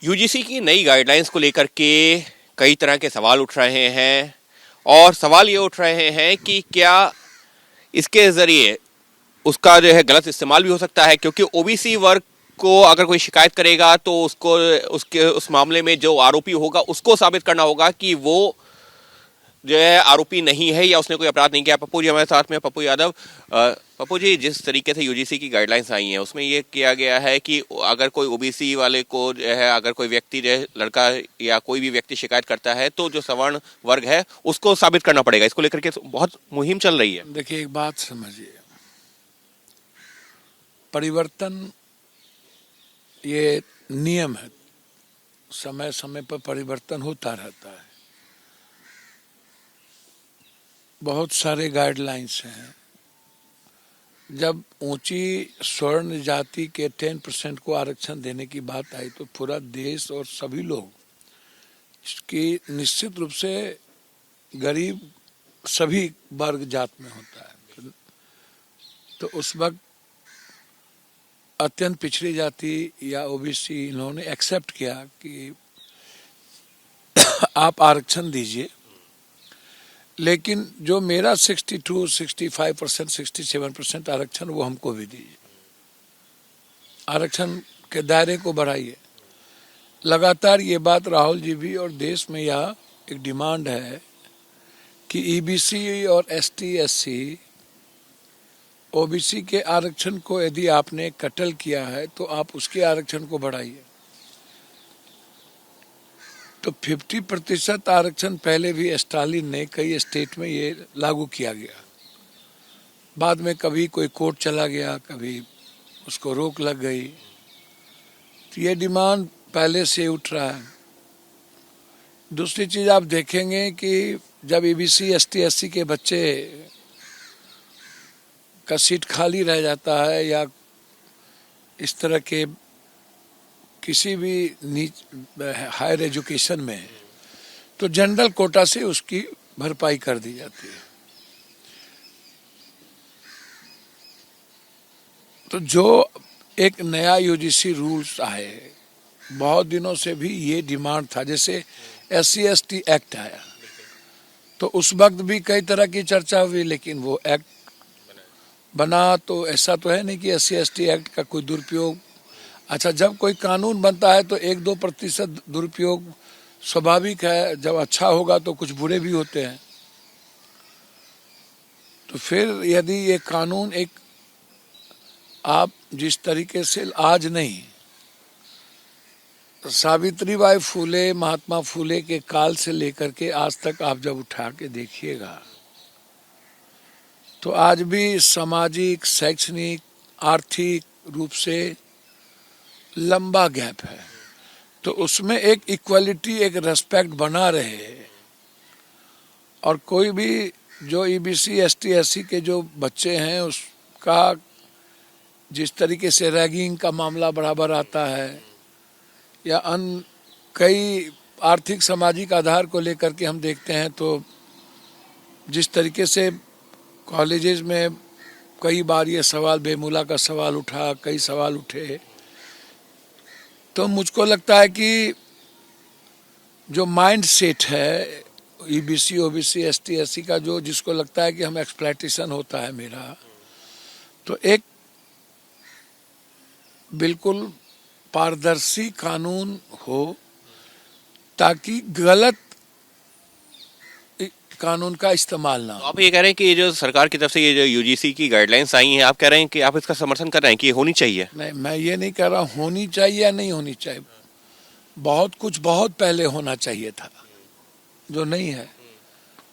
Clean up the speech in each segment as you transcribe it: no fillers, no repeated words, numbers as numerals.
UGC की नई guidelines को लेकर के कई तरह के सवाल उठ रहे हैं और सवाल ये उठ रहे हैं कि क्या इसके जरिए उसका जो है गलत इस्तेमाल भी हो सकता है, क्योंकि ओबीसी वर्ग को अगर कोई शिकायत करेगा तो उसको उसके उस मामले में जो आरोपी होगा उसको साबित करना होगा कि वो जो है आरोपी नहीं है या उसने कोई अपराध नहीं किया। पप्पू जी हमारे साथ में, पप्पू यादव। पप्पू जी, जिस तरीके से यूजीसी की गाइडलाइंस आई हैं उसमें ये किया गया है कि अगर कोई ओबीसी वाले को जो है, अगर कोई व्यक्ति जो है, लड़का या कोई भी व्यक्ति शिकायत करता है तो जो सवर्ण वर्ग है उसको साबित करना पड़ेगा। इसको लेकर के बहुत मुहिम चल रही है। देखिए, एक बात समझिए, परिवर्तन ये नियम है, समय समय पर परिवर्तन होता रहता है। बहुत सारे गाइडलाइंस हैं। जब ऊंची स्वर्ण जाति के 10% को आरक्षण देने की बात आई तो पूरा देश और सभी लोग कि निश्चित रूप से गरीब सभी वर्ग जात में होता है, तो उस वक्त अत्यंत पिछड़ी जाति या ओबीसी इन्होंने एक्सेप्ट किया कि आप आरक्षण दीजिए, लेकिन जो मेरा 62, 65%, 67% आरक्षण वो हमको भी दीजिए, आरक्षण के दायरे को बढ़ाइए। लगातार ये बात राहुल जी भी और देश में यह एक डिमांड है कि ईबीसी और एसटी एससी ओबीसी के आरक्षण को यदि आपने कटल किया है तो आप उसके आरक्षण को बढ़ाइए। तो 50% आरक्षण पहले भी स्टालिन ने कई स्टेट में ये लागू किया गया, बाद में कभी कोई कोर्ट चला गया, कभी उसको रोक लग गई। तो ये डिमांड पहले से उठ रहा है। दूसरी चीज आप देखेंगे कि जब ईबीसी एसटी एससी के बच्चे का सीट खाली रह जाता है या इस तरह के किसी भी हायर एजुकेशन में, तो जनरल कोटा से उसकी भरपाई कर दी जाती है। तो जो एक नया यूजीसी रूल्स आए, बहुत दिनों से भी ये डिमांड था। जैसे SC ST एक्ट आया तो उस वक्त भी कई तरह की चर्चा हुई, लेकिन वो एक्ट बना तो ऐसा तो है नहीं कि SC ST एक्ट का कोई दुरुपयोग। अच्छा, जब कोई कानून बनता है तो 1-2% दुरुपयोग स्वाभाविक है, जब अच्छा होगा तो कुछ बुरे भी होते हैं। तो फिर यदि ये कानून एक आप जिस तरीके से आज नहीं, सावित्रीबाई फूले, महात्मा फूले के काल से लेकर के आज तक आप जब उठा के देखिएगा तो आज भी सामाजिक, शैक्षणिक, आर्थिक रूप से लंबा गैप है। तो उसमें एक इक्वलिटी, एक रेस्पेक्ट बना रहे, और कोई भी जो ईबीसी एसटी एससी के जो बच्चे हैं उसका जिस तरीके से रैगिंग का मामला बराबर आता है या अन्य कई आर्थिक सामाजिक आधार को लेकर के हम देखते हैं, तो जिस तरीके से कॉलेजेस में कई बार ये सवाल, बेमुला का सवाल उठा, कई सवाल उठे, तो मुझको लगता है कि जो माइंड सेट है ईबीसी ओबीसी एसटी एससी का, जो जिसको लगता है कि हम एक्सप्लॉयटेशन होता है मेरा, तो एक बिल्कुल पारदर्शी कानून हो ताकि गलत कानून का इस्तेमाल ना हो। आप ये कह रहे हैं कि ये जो सरकार की तरफ से ये जो यूजीसी की गाइडलाइंस आई हैं, आप कह रहे हैं कि आप इसका समर्थन कर रहे हैं कि ये होनी चाहिए? नहीं, मैं ये नहीं कह रहा होनी चाहिए या नहीं होनी चाहिए। बहुत कुछ बहुत पहले होना चाहिए था जो नहीं है।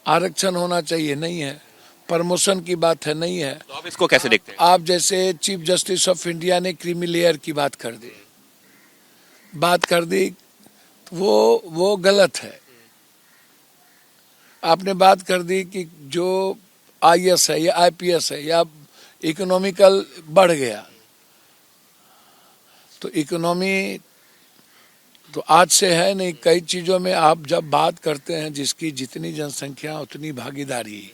आरक्षण होना चाहिए, नहीं है। प्रमोशन की बात है, नहीं है। तो आप इसको कैसे देखते हैं? आप जैसे चीफ जस्टिस ऑफ इंडिया ने क्रीमी लेयर की बात कर दी, वो गलत है। आपने बात कर दी कि जो आईएएस है या आईपीएस है या इकोनॉमिकल बढ़ गया, तो इकोनॉमी तो आज से है नहीं। कई चीज़ों में आप जब बात करते हैं जिसकी जितनी जनसंख्या उतनी भागीदारी,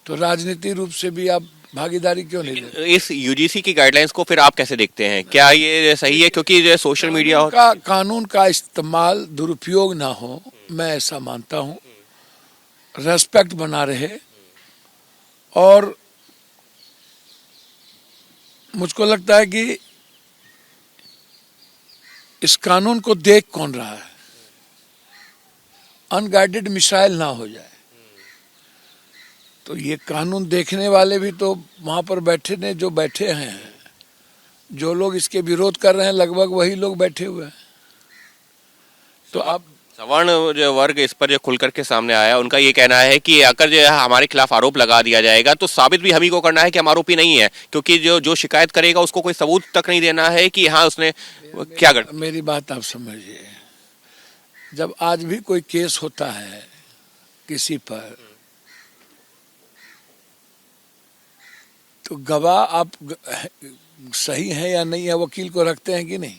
तो राजनीतिक रूप से भी आप भागीदारी क्यों नहीं दे? इस यूजीसी की गाइडलाइंस को फिर आप कैसे देखते हैं? क्या ये सही है? क्योंकि जो सोशल मीडिया कानून का इस्तेमाल दुरुपयोग ना हो, मैं ऐसा मानता हूँ। रेस्पेक्ट बना रहे, और मुझको लगता है कि इस कानून को देख कौन रहा है, अनगाइडेड मिसाइल ना हो जाए। तो ये कानून देखने वाले भी तो वहां पर बैठे ने, जो बैठे हैं, जो लोग इसके विरोध कर रहे हैं लगभग वही लोग बैठे हुए हैं। तो अब सवर्ण जो वर्ग इस पर जो खुल करके सामने आया, उनका ये कहना है कि अगर जो है हमारे खिलाफ आरोप लगा दिया जाएगा तो साबित भी हम ही को करना है कि हम आरोपी नहीं है, क्योंकि जो शिकायत करेगा उसको कोई सबूत तक नहीं देना है कि हाँ उसने क्या कर। मेरी बात आप समझिए, जब आज भी कोई केस होता है किसी पर, तो गवाह आप सही है या नहीं है, वकील को रखते हैं कि नहीं?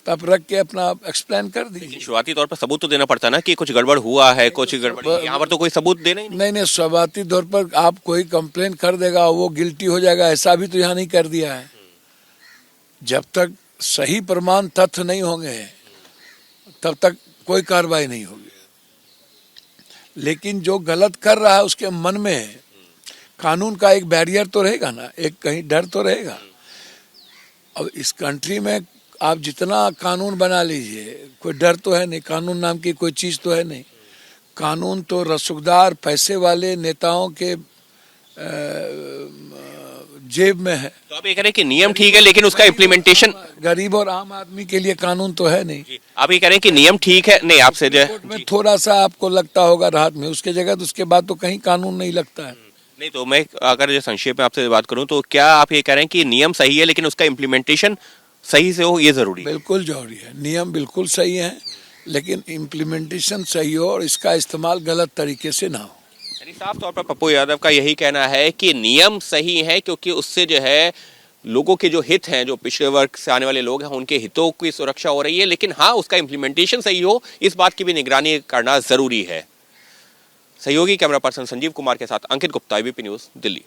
तो आप रख के अपना एक्सप्लेन कर दीजिए। शुरुआती तौर पर सबूत तो देना पड़ता है ना कि कुछ गड़बड़ हुआ है, कुछ गड़बड़। यहाँ पर तो कोई सबूत देना ही नहीं। नहीं, शुरुआती तौर पर आप कोई कंप्लेन कर देगा वो गिल्टी हो जाएगा, ऐसा भी तो यहाँ नहीं कर दिया है। जब तक सही प्रमाण तथ्य नहीं होंगे तब तक कोई कार्रवाई नहीं होगी। लेकिन जो गलत कर रहा है उसके मन में कानून का एक बैरियर तो रहेगा ना, एक कहीं डर तो रहेगा। अब इस कंट्री में आप जितना कानून बना लीजिए, कोई डर तो है नहीं, कानून नाम की कोई चीज तो है नहीं। कानून तो रसूखदार पैसे वाले नेताओं के जेब में है। तो आप ये कह रहे हैं कि नियम ठीक है लेकिन उसका इम्प्लीमेंटेशन, गरीब और आम आदमी के लिए कानून तो है नहीं। आप ये कह रहे हैं कि नियम ठीक है, नहीं आपसे जो में थोड़ा सा आपको लगता होगा राहत में, उसके जगह तो उसके बाद तो कहीं कानून नहीं लगता है। नहीं, तो मैं अगर जो संक्षेप में आपसे बात करूं तो क्या आप ये कह रहे हैं कि नियम सही है लेकिन उसका इम्प्लीमेंटेशन सही से हो, ये जरूरी है? बिल्कुल जरूरी है। नियम बिल्कुल सही है लेकिन इम्प्लीमेंटेशन सही हो और इसका इस्तेमाल गलत तरीके से ना हो। यानी साफ तौर पर पप्पू यादव का यही कहना है कि नियम सही है क्योंकि उससे जो है लोगों के जो हित हैं, जो पिछड़े वर्ग से आने वाले लोग हैं, उनके हितों की सुरक्षा हो रही है, लेकिन हाँ उसका इम्प्लीमेंटेशन सही हो, इस बात की भी निगरानी करना जरूरी है। सहयोगी कैमरा पर्सन संजीव कुमार के साथ अंकित गुप्ता, एबीपी न्यूज, दिल्ली।